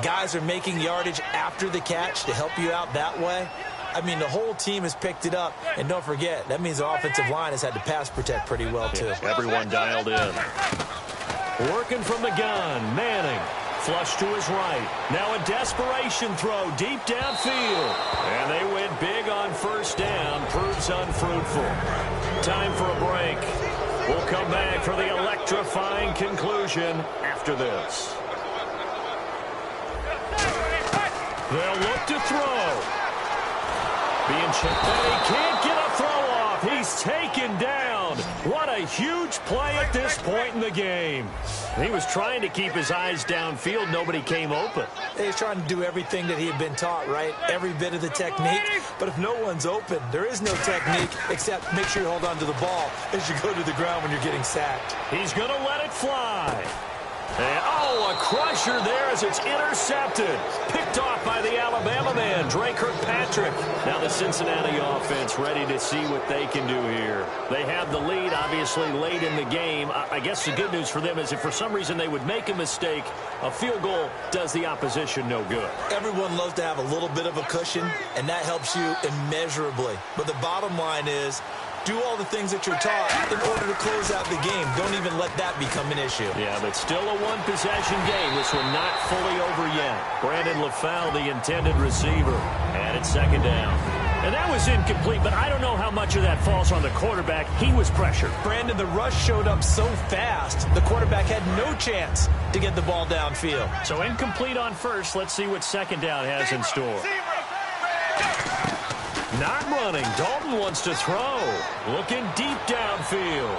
Guys are making yardage after the catch to help you out that way. I mean, the whole team has picked it up. And don't forget, that means the offensive line has had to pass protect pretty well, too. Yeah, everyone dialed in. Working from the gun, Manning. Flush to his right. Now a desperation throw deep downfield. And they went big on 1st down. Proves unfruitful. Time for a break. We'll come back for the electrifying conclusion after this. They'll look to throw. Being checked, and he can't get a throw off. He's taken down. What a huge play at this point in the game. He was trying to keep his eyes downfield. Nobody came open. He's trying to do everything that he had been taught, right? Every bit of the technique. But if no one's open, there is no technique except make sure you hold on to the ball as you go to the ground when you're getting sacked. He's going to let it fly. And, oh, a crusher there as it's intercepted. Picked off by the Alabama man, Dre Kirkpatrick. Now the Cincinnati offense ready to see what they can do here. They have the lead, obviously, late in the game. I guess the good news for them is if for some reason they would make a mistake, a field goal does the opposition no good. Everyone loves to have a little bit of a cushion, and that helps you immeasurably. But the bottom line is, do all the things that you're taught in order to close out the game. Don't even let that become an issue. Yeah, but still a one-possession game. This one not fully over yet. Brandon LaFau, the intended receiver. And it's 2nd down. And that was incomplete, but I don't know how much of that falls on the quarterback. He was pressured. Brandon, the rush showed up so fast, the quarterback had no chance to get the ball downfield. So incomplete on first. Let's see what second down has in store. Not running. Dalton wants to throw. Looking deep downfield.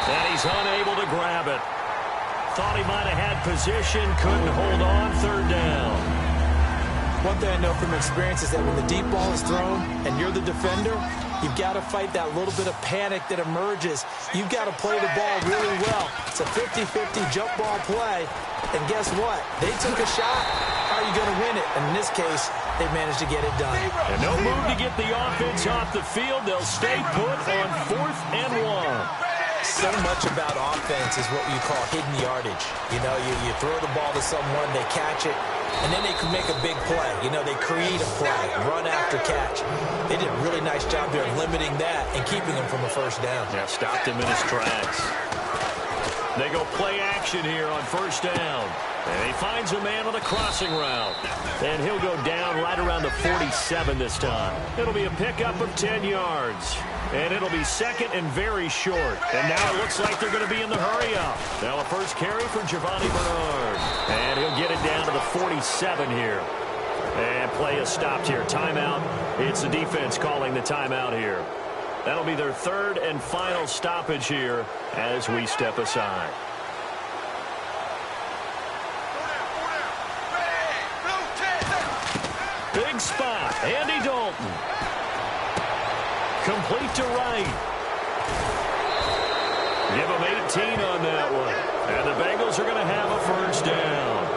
And he's unable to grab it. Thought he might have had position. Couldn't hold on. Third down. One thing I know from experience is that when the deep ball is thrown and you're the defender, you've got to fight that little bit of panic that emerges. You've got to play the ball really well. It's a 50-50 jump ball play. And guess what? They took a shot. How are you going to win it? And in this case, they managed to get it done. And no move to get the offense off the field. They'll stay put on 4th and 1. So much about offense is what you call hidden yardage. You know, you throw the ball to someone, they catch it, and then they can make a big play. You know, they create a play, run after catch. They did a really nice job there of limiting that and keeping them from a first down. Yeah, stopped him in his tracks. They go play action here on first down. And he finds a man on the crossing route. And he'll go down right around the 47 this time. It'll be a pickup of 10 yards. And it'll be second and very short. And now it looks like they're going to be in the hurry-up. Now a first carry for Giovanni Bernard. And he'll get it down to the 47 here. And play is stopped here. Timeout. It's the defense calling the timeout here. That'll be their third and final stoppage here as we step aside. Big spot. Andy Dalton. Complete to right. Give him 18 on that one. And the Bengals are going to have a first down.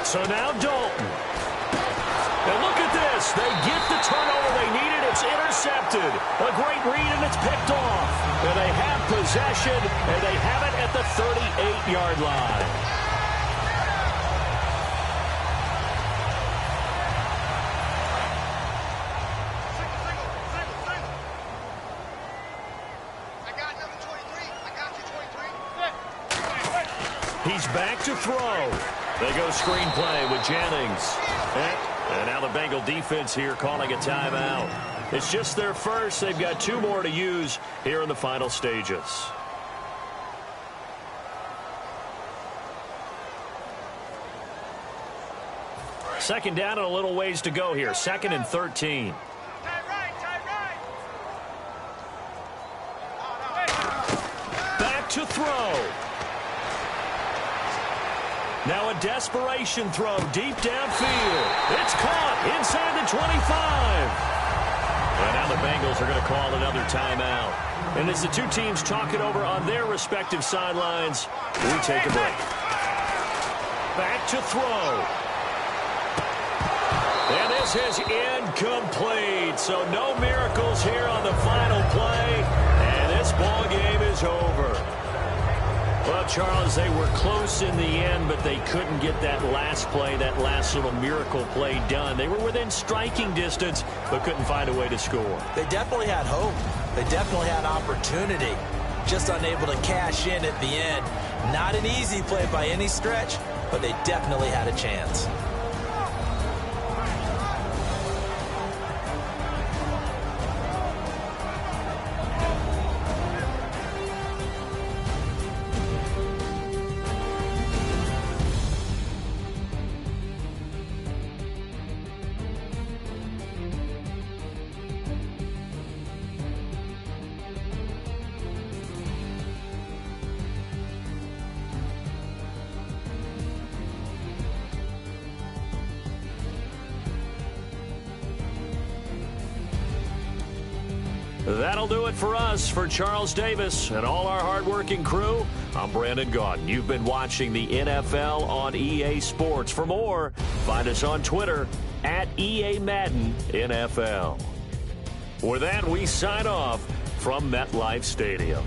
So now Dalton. And look at this. They get the turnover they needed. It's intercepted. A great read, and it's picked off. And they have possession, and they have it at the 38-yard line. He's back to throw. They go screen play with Jennings. And now the Bengal defense here calling a timeout. It's just their first. They've got 2 more to use here in the final stages. Second down and a little ways to go here. 2nd and 13. Back to throw. Now a desperation throw deep downfield. It's caught inside the 25. And now the Bengals are going to call another timeout. And as the two teams talk it over on their respective sidelines, we take a break. Back to throw. And this is incomplete. So no miracles here on the final play. And this ball game is over. Well, Charles, they were close in the end, but they couldn't get that last play, that last little miracle play done. They were within striking distance, but couldn't find a way to score. They definitely had hope. They definitely had opportunity. Just unable to cash in at the end. Not an easy play by any stretch, but they definitely had a chance. That'll do it for us. For Charles Davis and all our hardworking crew, I'm Brandon Gaudin. You've been watching the NFL on EA Sports. For more, find us on Twitter at EA Madden NFL. With that, we sign off from MetLife Stadium.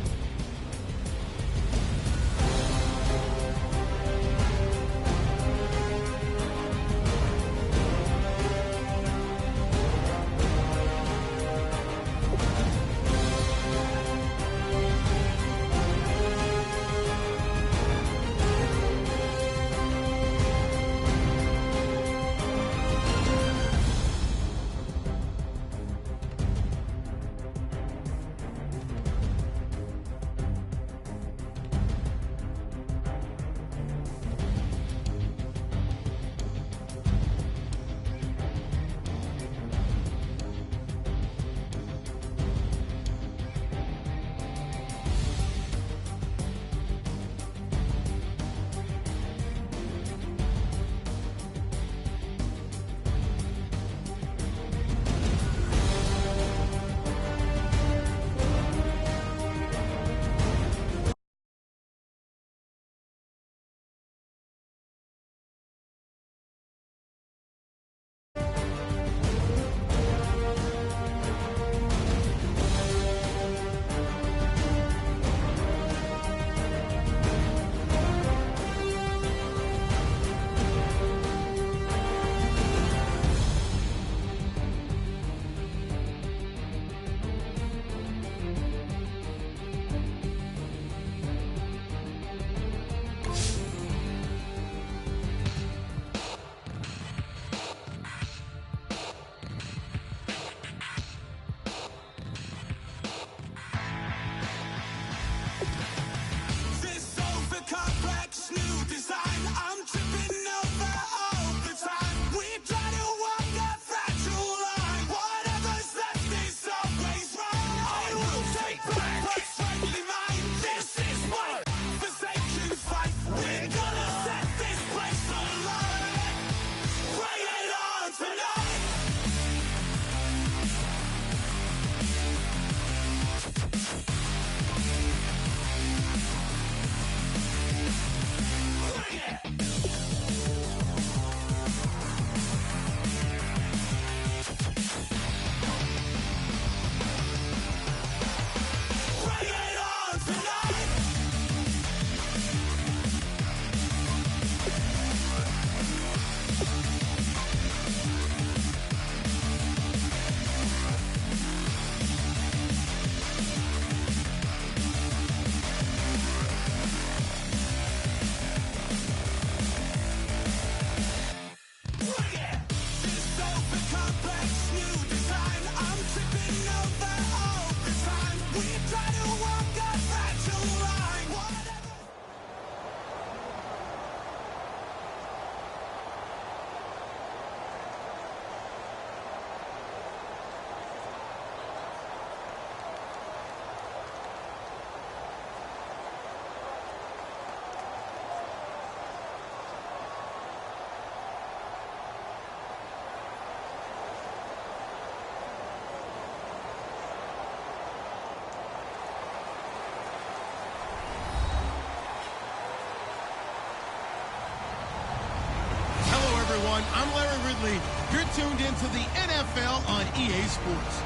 everyone. I'm Larry Ridley. You're tuned into the NFL on EA Sports.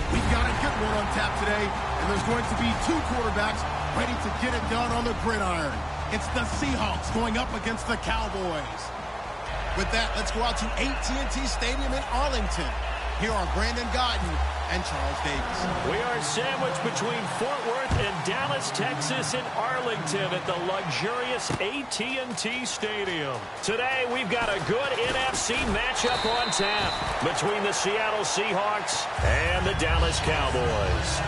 We've got a good one on tap today, and there's going to be two quarterbacks ready to get it done on the gridiron. It's the Seahawks going up against the Cowboys. With that, let's go out to AT&T Stadium in Arlington. Here are Brandon Gaudin and Charles Davis. We are sandwiched between Fort Worth and Dallas, Texas, and Arlington at the luxurious AT&T Stadium. Today, we've got a good NFC matchup on tap between the Seattle Seahawks and the Dallas Cowboys.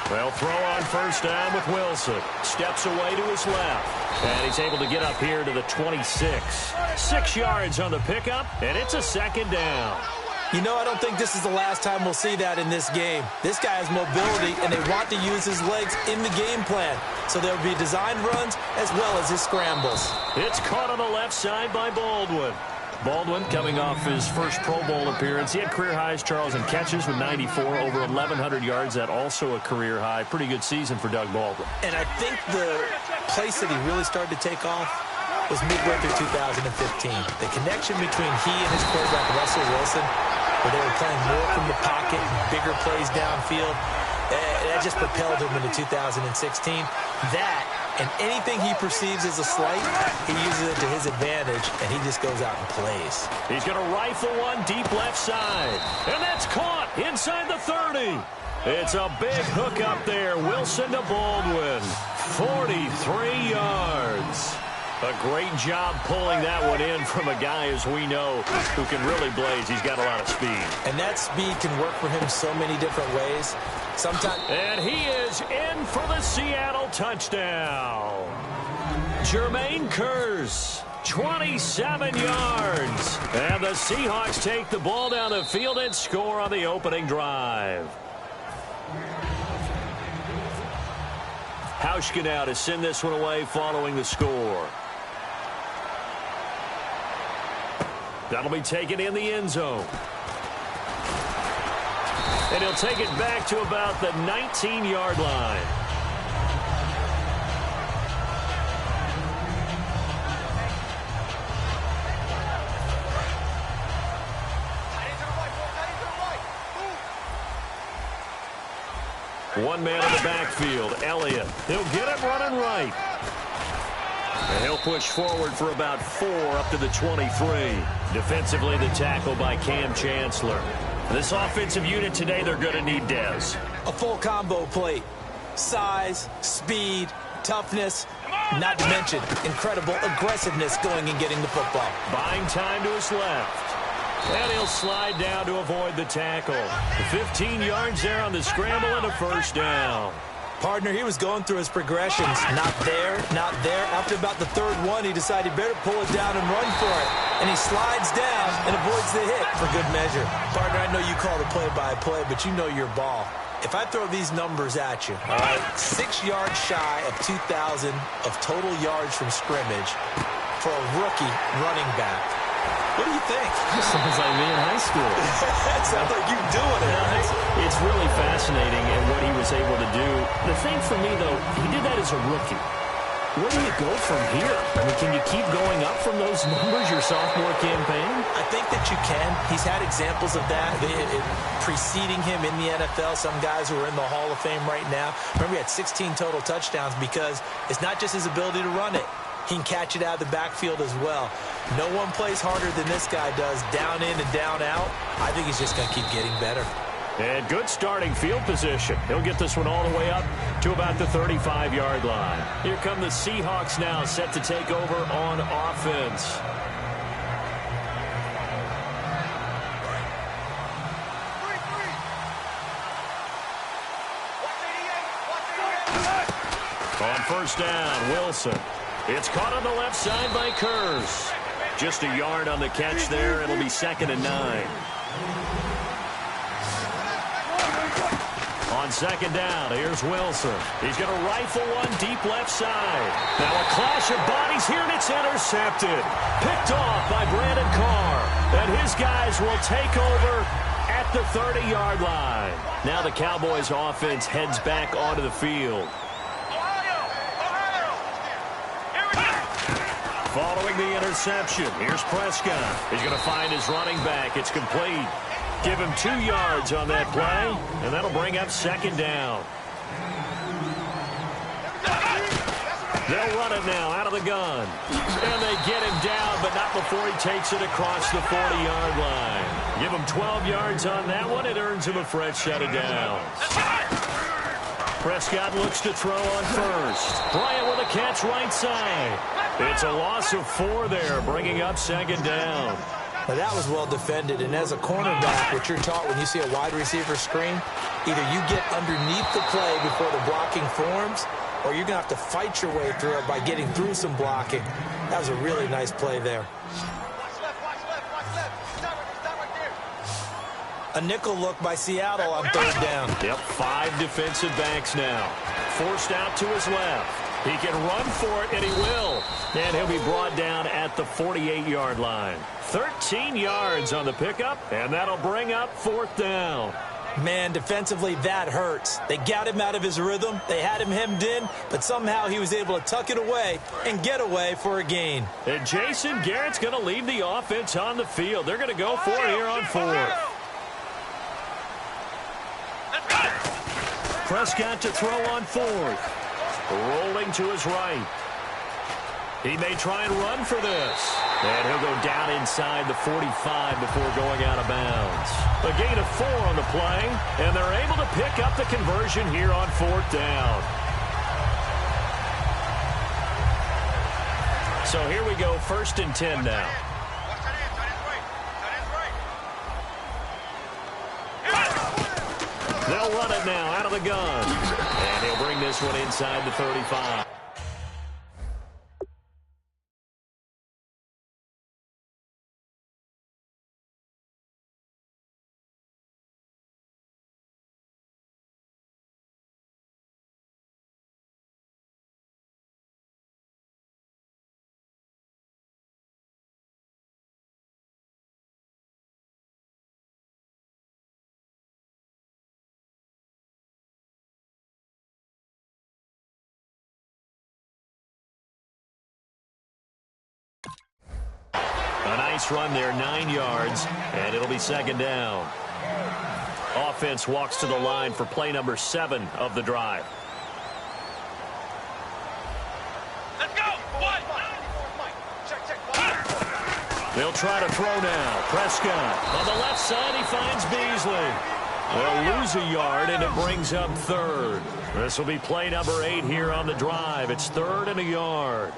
They'll throw on first down with Wilson. Steps away to his left. And he's able to get up here to the 26. 6 yards on the pickup, and it's a second down. You know, I don't think this is the last time we'll see that in this game. This guy has mobility, and they want to use his legs in the game plan. So there will be designed runs as well as his scrambles. It's caught on the left side by Baldwin. Baldwin coming off his first Pro Bowl appearance. He had career highs, Charles, in catches with 94, over 1,100 yards. That also a career high. Pretty good season for Doug Baldwin. And I think the place that he really started to take off was midway through 2015. The connection between he and his quarterback, Russell Wilson, where they were playing more from the pocket, bigger plays downfield, that just propelled him into 2016. That and anything he perceives as a slight, he uses it to his advantage, and he just goes out and plays. He's going to rifle one deep left side. And that's caught inside the 30. It's a big hook up there. Wilson to Baldwin. 43 yards. A great job pulling that one in from a guy, as we know, who can really blaze. He's got a lot of speed. And that speed can work for him so many different ways. Sometimes. And he is in for the Seattle touchdown. Jermaine Kearse, 27 yards. And the Seahawks take the ball down the field and score on the opening drive. Hauschka now to send this one away following the score. That'll be taken in the end zone. And he'll take it back to about the 19-yard line. One man in the backfield, Elliott. He'll get it running right. And he'll push forward for about 4 up to the 23. Defensively, the tackle by Cam Chancellor. This offensive unit today, they're going to need Dez. A full combo plate. Size, speed, toughness, not to mention incredible aggressiveness going and getting the football. Buying time to his left. And he'll slide down to avoid the tackle. 15 yards there on the scramble and a first down. Partner, he was going through his progressions. Not there, not there. After about the third one, he decided he better pull it down and run for it. And he slides down and avoids the hit for good measure. Partner, I know you call the play-by-play, but you know your ball. If I throw these numbers at you, all right, 6 yards shy of 2,000 of total yards from scrimmage for a rookie running back. What do you think? Sounds like me in high school. That sounds like you doing it. Right? It's really fascinating and what he was able to do. The thing for me, though, he did that as a rookie. Where do you go from here? I mean, can you keep going up from those numbers your sophomore campaign? I think that you can. He's had examples of that preceding him in the NFL. Some guys who are in the Hall of Fame right now. Remember, he had 16 total touchdowns because it's not just his ability to run it. He can catch it out of the backfield as well. No one plays harder than this guy does, down in and down out. I think he's just going to keep getting better. And good starting field position. He'll get this one all the way up to about the 35-yard line. Here come the Seahawks now, set to take over on offense. On first down, Wilson. It's caught on the left side by Kearse. Just a yard on the catch there. It'll be 2nd and 9. On 2nd down, here's Wilson. He's going to rifle one deep left side. Now a clash of bodies here, and it's intercepted. Picked off by Brandon Carr. And his guys will take over at the 30-yard line. Now the Cowboys offense heads back onto the field. Following the interception, here's Prescott. He's going to find his running back. It's complete. Give him 2 yards on that play, and that'll bring up second down. They'll run it now out of the gun. And they get him down, but not before he takes it across the 40-yard line. Give him 12 yards on that one. It earns him a fresh set of downs. Prescott looks to throw on first. Bryant with a catch right side. It's a loss of 4 there, bringing up second down. Now that was well defended, and as a cornerback, what you're taught when you see a wide receiver screen, either you get underneath the play before the blocking forms, or you're going to have to fight your way through it by getting through some blocking. That was a really nice play there. A nickel look by Seattle on third down. Yep, 5 defensive backs now. Forced out to his left. He can run for it, and he will. And he'll be brought down at the 48-yard line. 13 yards on the pickup, and that'll bring up fourth down. Man, defensively, that hurts. They got him out of his rhythm. They had him hemmed in, but somehow he was able to tuck it away and get away for a gain. And Jason Garrett's going to lead the offense on the field. They're going to go for it here on fourth. Prescott to throw on fourth. Rolling to his right. He may try and run for this. And he'll go down inside the 45 before going out of bounds. A gain of 4 on the play, and they're able to pick up the conversion here on fourth down. So here we go, 1st and 10 now. They'll run it now out of the gun. And he'll bring this one inside the 35. A nice run there, 9 yards, and it'll be second down. Offense walks to the line for play number 7 of the drive. Let's go! They'll try to throw now. Prescott on the left side, he finds Beasley. They'll lose a yard, and it brings up 3rd. This will be play number 8 here on the drive. It's 3rd and a yard.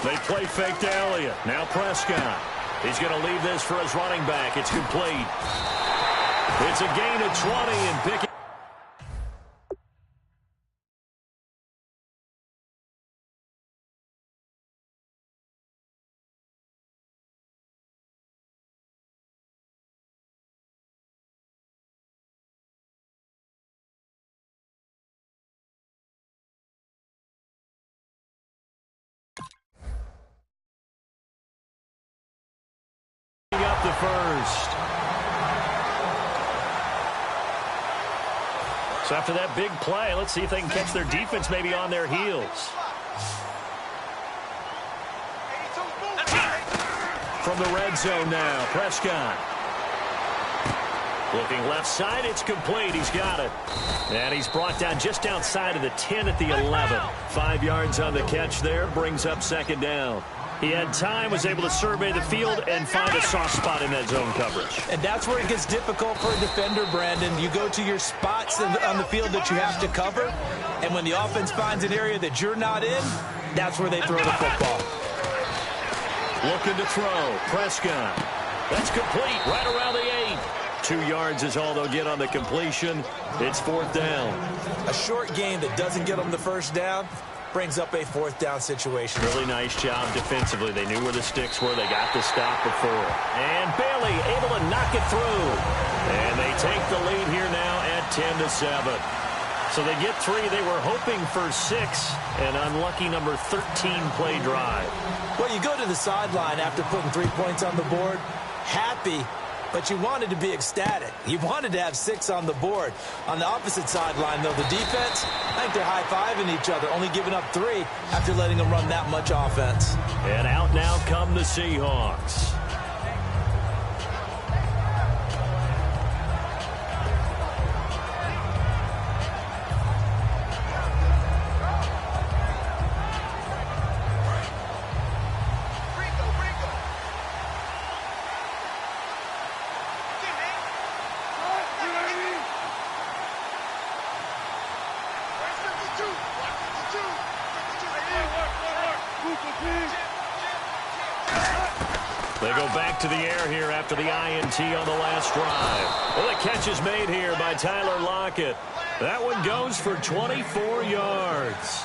They play fake to Elliott. Now Prescott. He's going to leave this for his running back. It's complete. It's a gain of 20 and picking. Up the first. So after that big play, let's see if they can catch their defense maybe on their heels. From the red zone now, Prescott. Looking left side, it's complete. He's got it. And he's brought down just outside of the 10 at the 11. 5 yards on the catch there, brings up second down. He had time, was able to survey the field and find a soft spot in that zone coverage. And that's where it gets difficult for a defender, Brandon. You go to your spots on the field that you have to cover, and when the offense finds an area that you're not in, that's where they throw the football. Looking to throw. Prescott. That's complete right around the 8. 2 yards is all they'll get on the completion. It's fourth down. A short gain that doesn't get them the first down brings up a fourth down situation. Really nice job defensively. They knew where the sticks were. They got the stop before. And Bailey able to knock it through. And they take the lead here now at 10-7. So they get 3. They were hoping for 6. An unlucky number 13 play drive. Well, you go to the sideline after putting 3 points on the board, happy, but you wanted to be ecstatic. You wanted to have 6 on the board. On the opposite sideline, though, the defense, I think they're high-fiving each other, only giving up 3 after letting them run that much offense. And out now come the Seahawks. They go back to the air here after the INT on the last drive. Well, the catch is made here by Tyler Lockett. That one goes for 24 yards.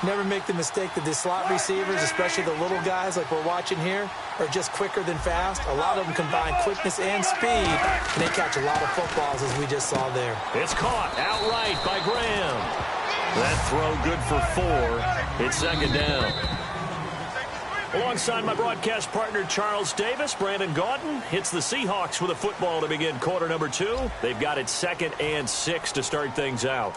Never make the mistake that the slot receivers, especially the little guys like we're watching here, are just quicker than fast. A lot of them combine quickness and speed, and they catch a lot of footballs, as we just saw there. It's caught outright by Graham. That throw good for 4. It's second down. Alongside my broadcast partner, Charles Davis, Brandon Gaudin hits the Seahawks with a football to begin quarter number 2. They've got it 2nd and 6 to start things out.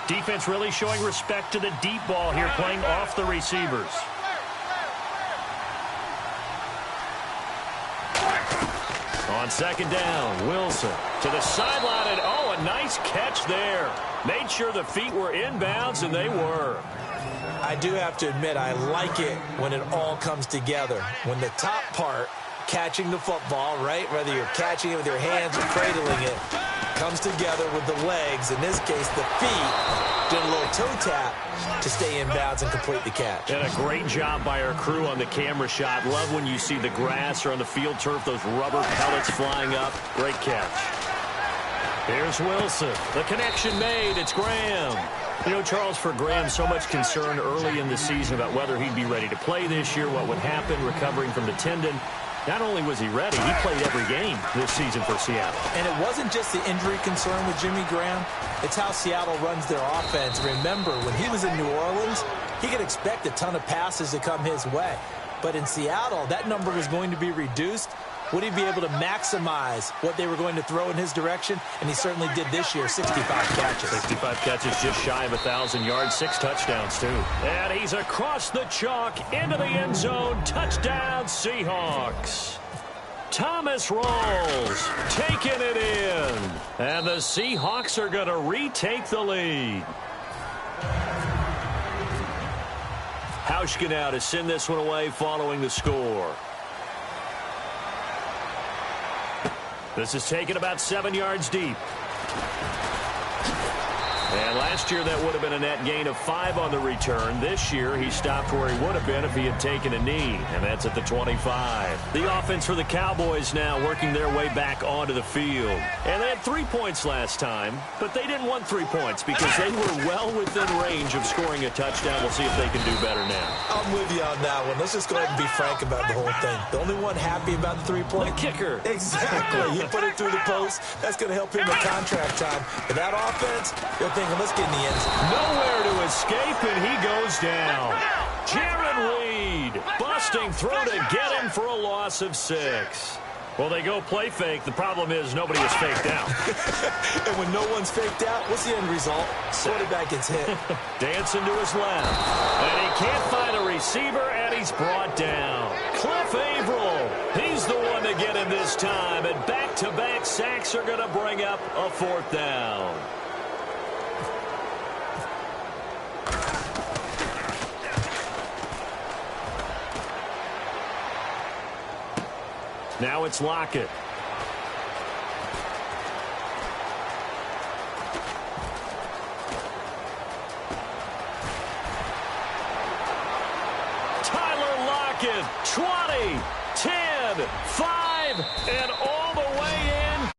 Defense really showing respect to the deep ball here, playing off the receivers. On second down, Wilson to the sideline, and oh, a nice catch there. Made sure the feet were inbounds, and they were. I do have to admit, I like it when it all comes together. When the top part, catching the football, right, whether you're catching it with your hands or cradling it, comes together with the legs, in this case the feet, doing a little toe tap to stay in bounds and complete the catch. And a great job by our crew on the camera shot. Love when you see the grass or on the field turf, those rubber pellets flying up. Great catch. Here's Wilson. The connection made. It's Graham. You know, Charles, for Graham, so much concern early in the season about whether he'd be ready to play this year, what would happen recovering from the tendon. Not only was he ready, he played every game this season for Seattle. And it wasn't just the injury concern with Jimmy Graham. It's how Seattle runs their offense. Remember, when he was in New Orleans, he could expect a ton of passes to come his way. But in Seattle, that number was going to be reduced. Would he be able to maximize what they were going to throw in his direction? And he certainly did this year, 65 catches. 65 catches, just shy of 1,000 yards, 6 touchdowns, too. And he's across the chalk, into the end zone. Touchdown, Seahawks. Thomas Rawls taking it in. And the Seahawks are going to retake the lead. Hauschka now to send this one away following the score. This is taken about 7 yards deep. And last year that would have been a net gain of 5 on the return. This year he stopped where he would have been if he had taken a knee, and that's at the 25. The offense for the Cowboys now working their way back onto the field. And they had 3 points last time, but they didn't want 3 points because they were well within range of scoring a touchdown. We'll see if they can do better now. I'm with you on that one. Let's just go ahead and be frank about the whole thing. The only one happy about the 3-point? The kicker. Exactly. He put it through the post. That's going to help him in contract time. But that offense, they're thinking, let's get in the end zone. Nowhere to escape, and he goes down. Jaron Reed busting through to get him for a loss of 6. Well, they go play fake. The problem is nobody is faked out. And when no one's faked out, what's the end result? Quarterback gets hit. Dancing to his left. And he can't find a receiver, and he's brought down. Cliff Averill, he's the one to get him this time. And back-to-back sacks are going to bring up a 4th down. Now it's Lockett. Tyler Lockett, 20, 10, 5, and all the way in